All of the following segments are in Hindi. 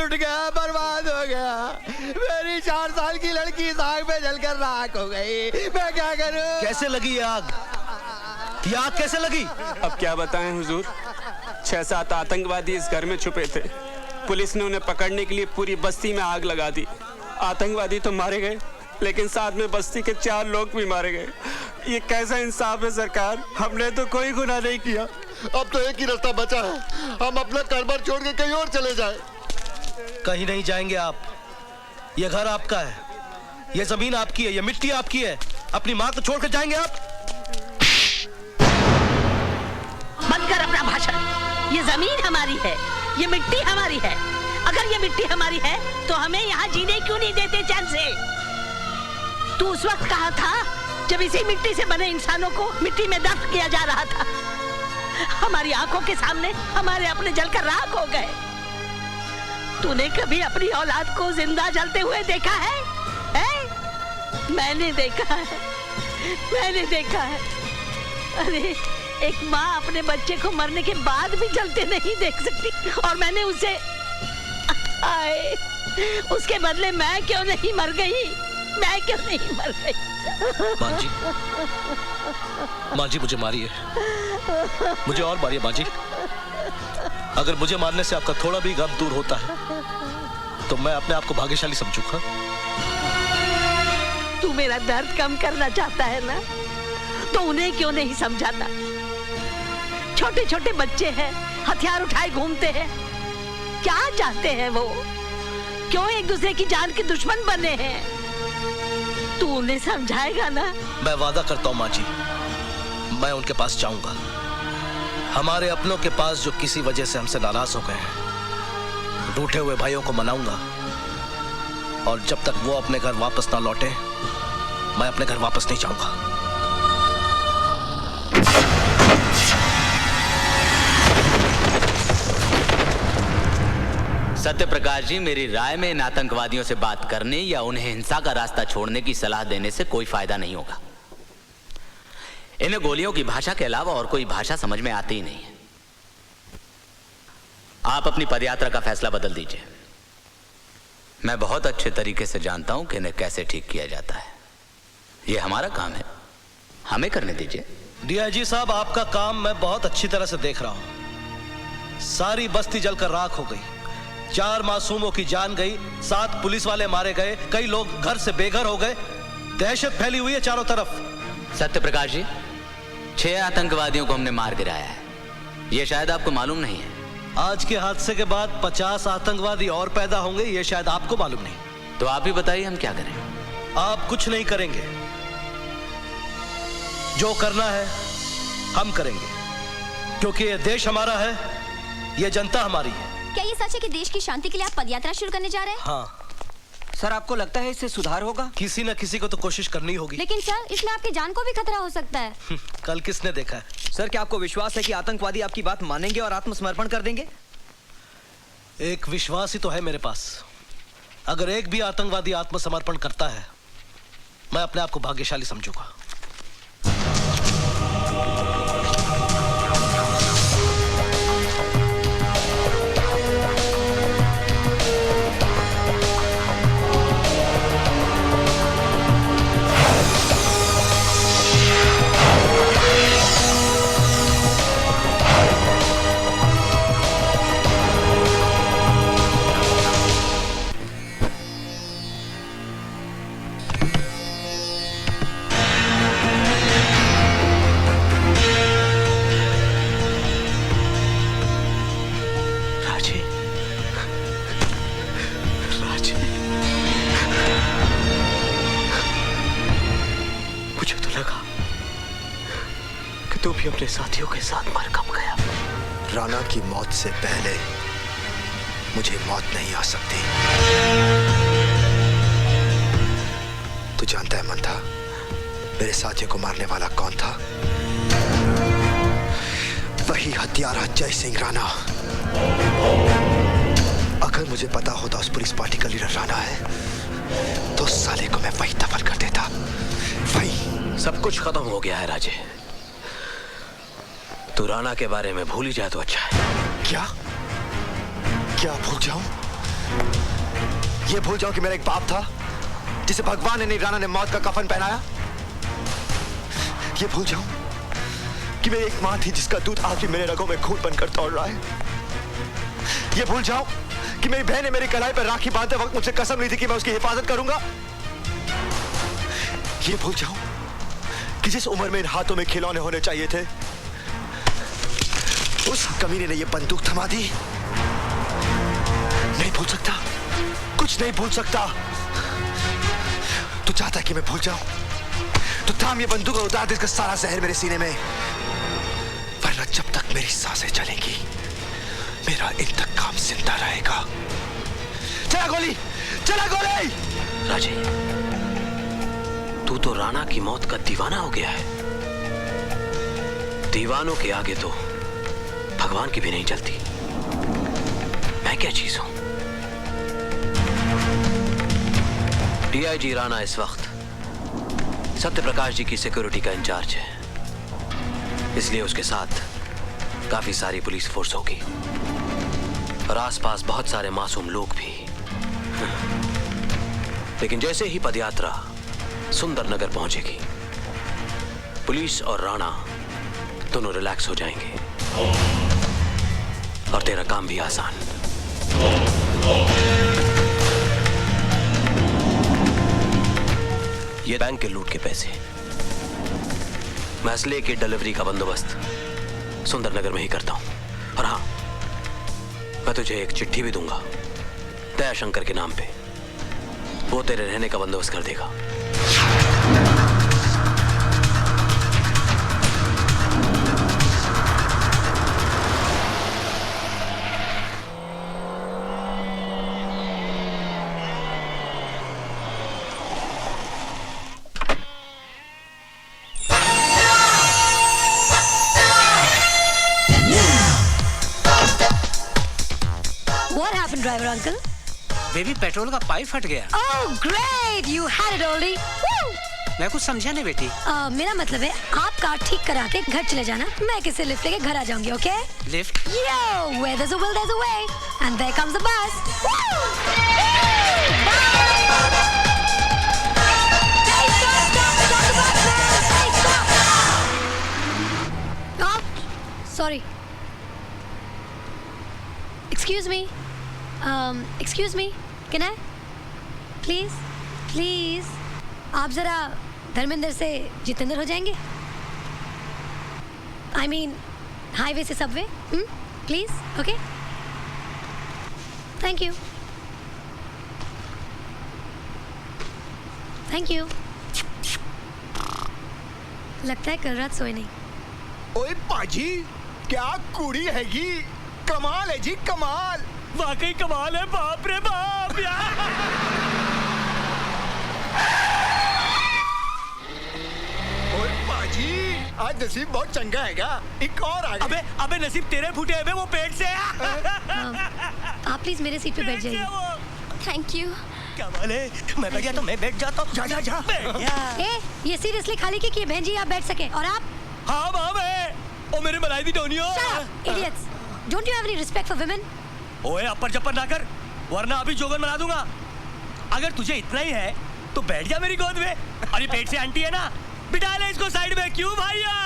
लुट गया, बर्बाद हो गया। मेरी 4 साल की लड़की इस आग में जलकर राख हो गई। मैं क्या करूं? कैसे लगी ये आग? ये आग कैसे लगी? अब क्या बताएं हुजूर, 6-7 आतंकवादी इस घर में छुपे थे। पुलिस ने उन्हें पकड़ने के लिए पूरी बस्ती में आग लगा दी। आतंकवादी तो मारे गए, लेकिन साथ में बस्ती के 4 लोग भी मारे गए। ये कैसा इंसाफ है सरकार? हमने तो कोई गुनाह नहीं किया। अब तो एक ही रास्ता बचा है, हम अपना कारोबार छोड़ के कहीं और चले जाएं। कहीं नहीं जाएंगे आप। ये घर आपका है, ये जमीन आपकी है, ये मिट्टी आपकी है। अपनी माँ को छोड़कर जाएंगे आप? बंद कर अपना भाषण। ये जमीन हमारी है, ये मिट्टी हमारी है। अगर ये मिट्टी हमारी है तो हमें यहाँ जीने क्यों नहीं देते चैन से? तू उस वक्त कहा था जब इसी मिट्टी से बने इंसानों को मिट्टी में दफन किया जा रहा था। हमारी आंखों के सामने हमारे अपने जलकर राख हो गए। तूने कभी अपनी औलाद को जिंदा जलते हुए देखा है? मैंने देखा है, मैंने देखा है। अरे एक माँ अपने बच्चे को मरने के बाद भी जलते नहीं देख सकती, और मैंने उसे आए उसके बदले मैं क्यों नहीं मर गई? मैं क्यों नहीं मर गई? माँ जी मुझे मारिए, मुझे और मारिए माँ जी। अगर मुझे मारने से आपका थोड़ा भी गम दूर होता है तो मैं अपने आप को भाग्यशाली समझूंगा। तू मेरा दर्द कम करना चाहता है ना, तो उन्हें क्यों नहीं समझाता? छोटे छोटे बच्चे हैं, हथियार उठाए घूमते हैं। क्या चाहते हैं वो? क्यों एक दूसरे की जान के दुश्मन बने हैं? तू उन्हें समझाएगा ना? मैं वादा करता हूँ माँ जी, मैं उनके पास जाऊंगा। हमारे अपनों के पास जो किसी वजह से हमसे नाराज हो गए हैं, रूठे हुए भाइयों को मनाऊंगा। और जब तक वो अपने घर वापस ना लौटे, मैं अपने घर वापस नहीं जाऊंगा। सत्य प्रकाश जी, मेरी राय में इन आतंकवादियों से बात करने या उन्हें हिंसा का रास्ता छोड़ने की सलाह देने से कोई फायदा नहीं होगा। इन्हें गोलियों की भाषा के अलावा और कोई भाषा समझ में आती ही नहीं है। आप अपनी पदयात्रा का फैसला बदल दीजिए। मैं बहुत अच्छे तरीके से जानता हूं कि इन्हें कैसे ठीक किया जाता है। यह हमारा काम है, हमें करने दीजिए। डीआईजी साहब, आपका काम मैं बहुत अच्छी तरह से देख रहा हूं। सारी बस्ती जलकर राख हो गई, 4 मासूमों की जान गई, 7 पुलिस वाले मारे गए, कई लोग घर से बेघर हो गए। दहशत फैली हुई है चारों तरफ। सत्य प्रकाश जी, 6 आतंकवादियों को हमने मार गिराया है। यह शायद आपको मालूम नहीं है। आज के हादसे के बाद 50 आतंकवादी और पैदा होंगे, यह शायद आपको मालूम नहीं। तो आप ही बताइए हम क्या करें? आप कुछ नहीं करेंगे, जो करना है हम करेंगे, क्योंकि यह देश हमारा है, यह जनता हमारी है। क्या ये सच है कि देश की शांति के लिए आप पदयात्रा शुरू करने जा रहे हैं? हाँ। सर, आपको लगता है इससे सुधार होगा? किसी न किसी को तो कोशिश करनी होगी। लेकिन सर, इसमें आपकी जान को भी खतरा हो सकता है। कल किसने देखा है? सर, क्या आपको विश्वास है कि आतंकवादी आपकी बात मानेंगे और आत्मसमर्पण कर देंगे? एक विश्वास ही तो है मेरे पास। अगर एक भी आतंकवादी आत्मसमर्पण करता है, मैं अपने आप को भाग्यशाली समझूंगा। तू भी अपने साथियों के साथ मर कब गया? राणा की मौत से पहले मुझे मौत नहीं आ सकती। तू जानता है मंथा, मेरे साथियों को मारने वाला कौन था? वही हत्यारा जय सिंह राणा। अगर मुझे पता होता उस पुलिस पार्टी का लीडर राणा है, तो साले को मैं वही दफन कर देता। वही। सब कुछ खत्म हो गया है राजे। तू राणा के बारे में भूल ही जाए तो अच्छा है। क्या क्या भूल जाऊं? ये भूल जाऊं कि मेरा एक बाप था जिसे भगवान ने नहीं, राणा ने मौत का कफन पहनाया। ये भूल जाऊं कि मेरी एक मां थी जिसका दूध आज भी मेरे रगों में खून बनकर दौड़ रहा है। ये भूल जाऊं कि मेरी बहन ने मेरी कलाई पर राखी बांधते वक्त मुझसे कसम ली थी कि मैं उसकी हिफाजत करूंगा। ये भूल जाऊं कि जिस उम्र में इन हाथों में खिलौने होने चाहिए थे, उस कमीने ने ये बंदूक थमा दी। नहीं भूल सकता, कुछ नहीं भूल सकता। तू चाहता है कि मैं भूल जाऊं तो थाम ये बंदूक और उतार दे इसका सारा जहर मेरे सीने में, वरना जब तक मेरी सांसें चलेंगी मेरा इंतकाम जिंदा रहेगा। चला गोली, चला गोली। राजे, तू तो राणा की मौत का दीवाना हो गया है। दीवानों के आगे तो भगवान की भी नहीं चलती। मैं क्या चीज हूं? डीआईजी राणा इस वक्त सत्य प्रकाश जी की सिक्योरिटी का इंचार्ज है, इसलिए उसके साथ काफी सारी पुलिस फोर्स होगी और आसपास बहुत सारे मासूम लोग भी। लेकिन जैसे ही पदयात्रा सुंदर नगर पहुंचेगी, पुलिस और राणा दोनों रिलैक्स हो जाएंगे और तेरा काम भी आसान। ये बैंक के लूट के पैसे, मैं असले की डिलीवरी का बंदोबस्त सुंदर नगर में ही करता हूं। और हाँ, मैं तुझे एक चिट्ठी भी दूंगा दयाशंकर के नाम पे, वो तेरे रहने का बंदोबस्त कर देगा। What happened, driver uncle? Baby, petrol का पाइप फट गया। Oh, great! You had it already. Woo! मैं कुछ समझा नहीं बेटी। मेरा मतलब है आप कार ठीक करा के घर चले जाना, मैं किसी लिफ्ट लेके घर आ जाऊंगी, okay? Lift? Yo, where there's a will, there's a way, and there comes the bus. Woo! Hey, stop the bus, man! Hey, stop! Oh, sorry. Excuse me, can I? Please, आप जरा धर्मेंद्र से जितेंद्र हो जाएंगे? I mean, हाईवे से Subway, please, okay? Thank you. लगता है कल रात सोए नहीं। ओए पाजी, क्या कुड़ी हैगी, कमाल है जी, कमाल। वाकई कमाल है, बाप रे बाप यार। ओए पाजी, आज नसीब बहुत चंगा हैगा, एक और आ गया। अबे नसीब तेरे फूटे हुए, वो पेट से है। आप प्लीज मेरे सीट पे बैठ जाइए। Thank you. कमाल है, मैं बैठ जाता हूँ, मैं बैठ जाता हूँ। जा। ये सीट इसलिए खाली की कि बहन जी आप बैठ सके, और आप? हाँ माँ, मैं ओ मेरे मलाई दी Tonio. Idiots! Don't you have any respect for women? ओए अपर जपर ना कर, वरना अभी जोगन बना दूंगा। अगर तुझे इतना ही है तो बैठ जा मेरी गोद में। अरे पेट से आंटी है ना, बिठा ले इसको साइड में। क्यों भैया?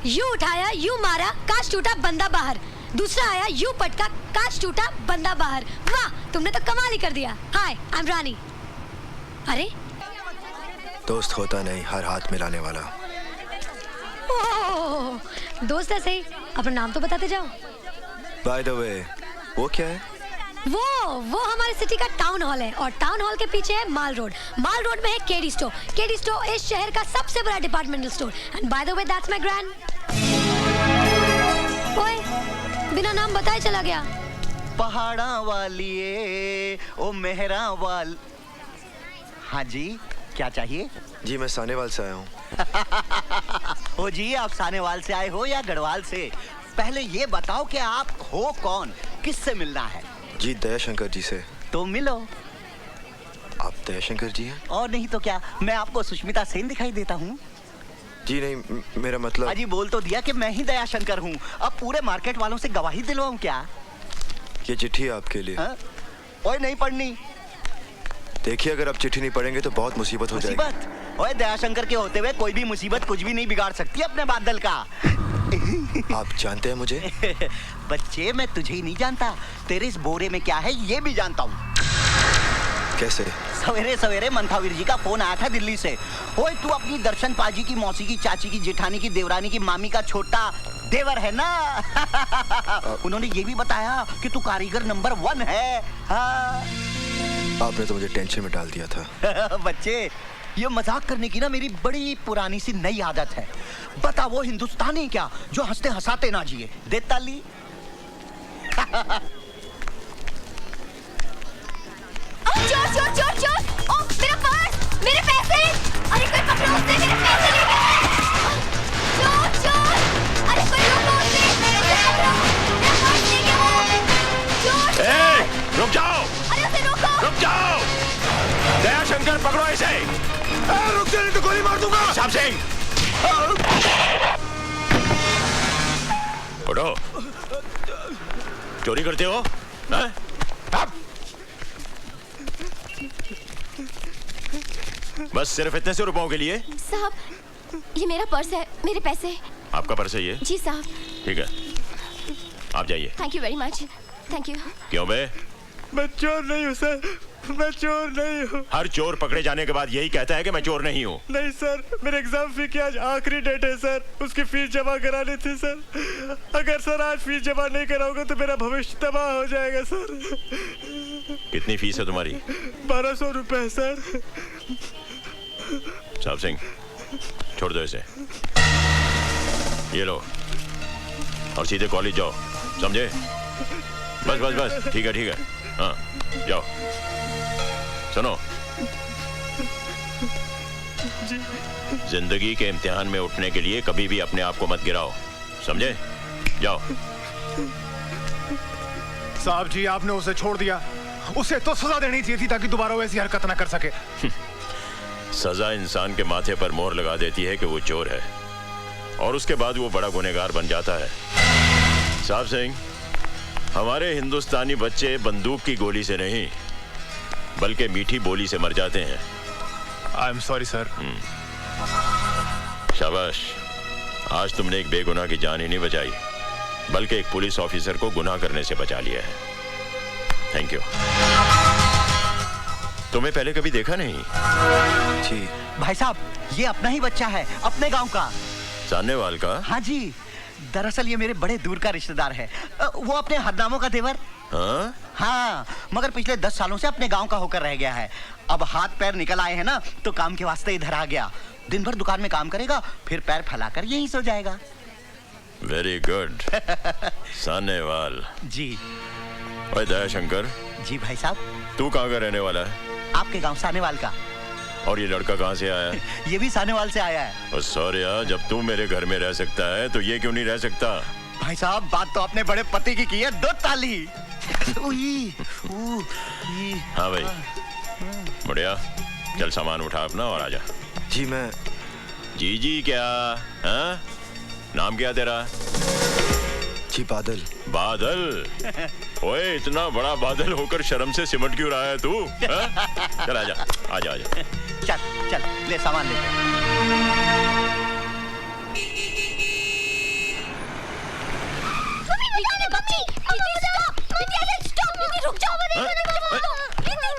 यू उठाया, यू मारा, कांच टूटा, बंदा बाहर। दूसरा आया, यू पटका, कांच टूटा, बंदा बाहर। वाह, तुमने तो कमाल ही कर दिया। हाय, आई एम रानी। अरे दोस्त होता नहीं, हर हाथ मिलाने वाला। ओह, दोस्त है सही, अपना नाम तो बताते जाओ। बाय द वे, वो क्या है? वो हमारे सिटी का टाउन हॉल है, और टाउन हॉल के पीछे है माल रोड। माल रोड में है केडी स्टोर। केडी स्टोर इस शहर का सबसे बड़ा departmental store. And by the way, that's my grand. ओए, बिना नाम बताए चला गया। पहाड़ा वालिए, ओ मेहरा वाल। हाँ जी, क्या चाहिए? जी मैं सानेवाल से आया हूँ। ओ जी, आप सानेवाल से आए हो या गढ़वाल से? पहले ये बताओ कि आप हो कौन, किससे मिलना है? जी दयाशंकर जी से। तो मिलो। आप दयाशंकर जी हैं? और नहीं तो क्या, मैं आपको सुष्मिता सेन दिखाई देता हूँ? जी नहीं, मेरा मतलब। अजी बोल तो दिया कि मैं ही दयाशंकर हूँ। अब पूरे मार्केट वालों से गवाही दिलवाऊं क्या? ये चिट्ठी आपके लिए। ओए नहीं पढ़नी। देखिए, अगर आप चिट्ठी नहीं पढ़ेंगे तो बहुत मुसीबत हो जाएगी। मुसीबत? ओए दयाशंकर के होते हुए कोई भी मुसीबत कुछ भी नहीं बिगाड़ सकती अपने बादल का। आप जानते हैं मुझे? बच्चे, मैं तुझे ही नहीं जानता, तेरे इस बोरे में क्या है ये भी जानता हूँ। कैसे? सवेरे सवेरे मंथावीर जी का फोन आया था दिल्ली से। ओए तू अपनी दर्शन पाजी की मौसी की चाची की जेठानी की देवरानी की मामी का छोटा देवर है ना? उन्होंने ये भी बताया कि तू कारीगर नंबर 1 है। हाँ। आपने तो मुझे टेंशन में डाल दिया था। बच्चे, ये मजाक करने की ना मेरी बड़ी पुरानी सी नई आदत है। बता वो हिंदुस्तानी क्या जो हंसते हंसाते ना जिए। दे ताली। चोर चोर चोर चोर! ओह मेरा पर्स, मेरे पैसे! अरे कोई पकड़ो उसे, मेरे पैसे ले गए! चोर चोर! अरे कोई रोको उसे, उसे पकड़ो! मेरा पर्स ले गया वो! चोर चोर! रुक जाओ! अरे उसे रोको! रुक जाओ! दयाशंकर पकड़ो इसे! रुक जा, नहीं तो गोली मार दूंगा। साहब सिंह! उठो! चोरी करते हो? बस सिर्फ इतने से रुपयों के लिए? साहब, ये मेरा पर्स है, मेरे पैसे। आपका पर्स है ये? जी साहब। ठीक है, आप जाइए। Thank you very much. Thank you. क्यों बे? मैं चोर नहीं हूँ सर, मैं चोर नहीं हूँ। हर चोर पकड़े जाने के बाद यही कहता है कि मैं चोर नहीं हूँ। नहीं सर, मेरे एग्जाम फी की आज आखिरी डेट है सर, उसकी फीस जमा करानी थी सर। अगर सर आज फीस जमा नहीं कराओगे तो मेरा भविष्य तबाह हो जाएगा सर। कितनी फीस है तुम्हारी? 1200 रुपए सर। साहब सिंह, छोड़ दो इसे। ये लो और सीधे कॉलेज जाओ, समझे? बस बस बस, ठीक है ठीक है। हाँ जाओ। सुनो, जिंदगी के इम्तिहान में उठने के लिए कभी भी अपने आप को मत गिराओ, समझे? जाओ। साहब जी, आपने उसे छोड़ दिया। उसे तो सजा देनी चाहिए थी ताकि दोबारा वैसी हरकत ना कर सके। सजा इंसान के माथे पर मोहर लगा देती है कि वो चोर है, और उसके बाद वो बड़ा गुनहगार बन जाता है। साहब सिंह, हमारे हिंदुस्तानी बच्चे बंदूक की गोली से नहीं बल्कि मीठी बोली से मर जाते हैं। I am sorry sir. शाबाश, आज तुमने एक बेगुनाह की जान ही नहीं बचाई बल्कि एक पुलिस ऑफिसर को गुनाह करने से बचा लिया है। Thank you. तुम्हें पहले कभी देखा नहीं? जी भाई साहब, ये अपना ही बच्चा है, अपने गांव का। सानेवाल का? हाँ जी, दरअसल ये मेरे बड़े दूर का रिश्तेदार है। वो अपने हरनामों का देवर। हाँ? हाँ, मगर पिछले 10 सालों से अपने गांव का होकर रह गया है। अब हाथ पैर निकल आए हैं ना, तो काम के वास्ते इधर आ गया। दिन भर दुकान में काम करेगा, फिर पैर फैलाकर यहीं सो जाएगा। Very good. सानेवाल जी। ओए दयाशंकर। जी भाई साहब। तू कहाँ का रहने वाला है? आपके गांव सानेवाल का। और ये लड़का कहाँ से आया? ये भी सानेवाल से आया है। सॉरी यार, जब तू मेरे घर में रह सकता है तो ये क्यों नहीं रह सकता? भाई साहब, बात तो अपने बड़े पति की है। 2 ताली। हाँ भाई, बढ़िया। चल सामान उठा अपना और आजा। जी मैं। जी क्या? हाँ? नाम क्या तेरा? जी बादल। बादल? ओए, इतना बड़ा बादल होकर शर्म से सिमट क्यों रहा है तू? चल आजा आजा आजा। चल चल, ले सामान ले।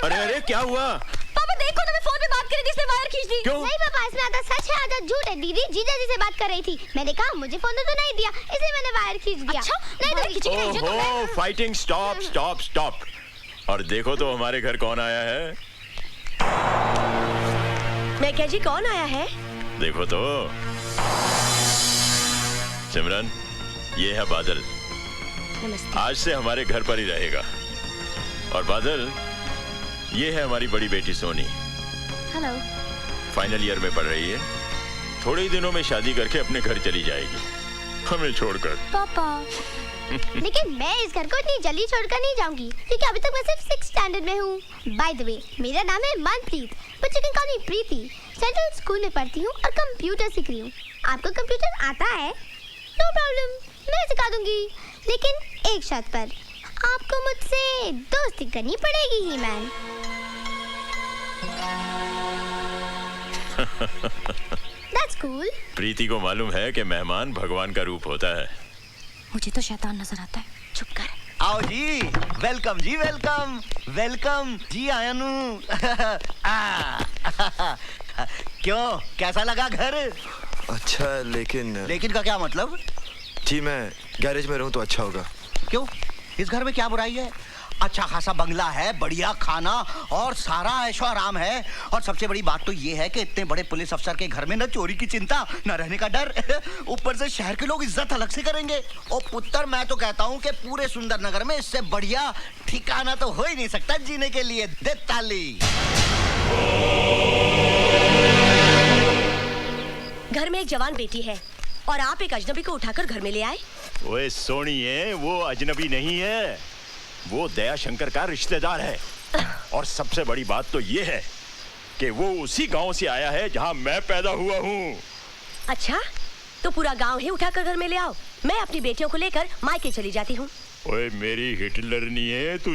अरे अरे क्या हुआ? पापा देखो ना, मैं फोन पे बात कर रही थी, इसने वायर खींच दी। क्यों? नहीं पापा, इसमें आधा सच है आधा झूठ है। दीदी जीजा जी से बात कर रही थी, मैंने कहा मुझे फोन तो नहीं दिया, इसलिए मैंने वायर खींच दिया। अच्छा? नहीं तो ओहो, फाइटिंग स्टॉप स्टॉप स्टॉप। और देखो तो हमारे घर कौन आया है। मैं क्या जी, कौन आया है? देखो तो। सिमरन, ये है बादल। नमस्ते। आज से हमारे घर पर ही रहेगा। और बादल, ये है हमारी बड़ी बेटी सोनी। हेलो। फाइनल ईयर में पढ़ रही है। थोड़े ही दिनों में शादी करके अपने घर चली जाएगी। हमें छोड़कर। पापा लेकिन मैं इस घर को इतनी जल्दी छोड़कर नहीं जाऊंगी क्योंकि अभी तक मैं सिर्फ 6th स्टैंडर्ड में हूँ। बाय द वे मेरा नाम है Manpreet, but you can call me Preeti. Central school में पढ़ती हूँ और कंप्यूटर सीख रही हूँ। आपको कंप्यूटर आता है? नो प्रॉब्लम, मैं सिखा दूंगी, लेकिन एक शर्त पर। आपको मुझसे दोस्ती करनी पड़ेगी ही मैन। That's cool. प्रीति को मालूम है कि मेहमान भगवान का रूप होता है। मुझे तो शैतान नजर आता है। चुप कर। आओ जी, वेलकम जी, वेलकम वेलकम जी आयनू। क्यों, कैसा लगा घर? अच्छा है, लेकिन का क्या मतलब? जी मैं गैरेज में रहूं तो अच्छा होगा। क्यों, इस घर में क्या बुराई है? अच्छा खासा बंगला है, बढ़िया खाना और सारा ऐशो आराम है। और सबसे बड़ी बात तो ये है कि इतने बड़े पुलिस अफसर के घर में न चोरी की चिंता, न रहने का डर। ऊपर से शहर के लोग इज्जत अलग से करेंगे। ओ पुत्र, मैं तो कहता हूँ कि पूरे सुंदर नगर में इससे बढ़िया ठिकाना तो हो ही नहीं सकता जीने के लिए। दे ताली। घर में एक जवान बेटी है और आप एक अजनबी को उठाकर घर में ले आए। ओए सोनिए, वो अजनबी नहीं है, वो दया शंकर का रिश्तेदार है। और सबसे बड़ी बात तो ये है कि वो उसी गांव से आया है जहां मैं पैदा हुआ हूँ। अच्छा, तो पूरा गांव ही उठाकर घर में ले आओ। मैं अपनी बेटियों को लेकर मायके चली जाती हूँ। ओए मेरी हिटलर नहीं है तू।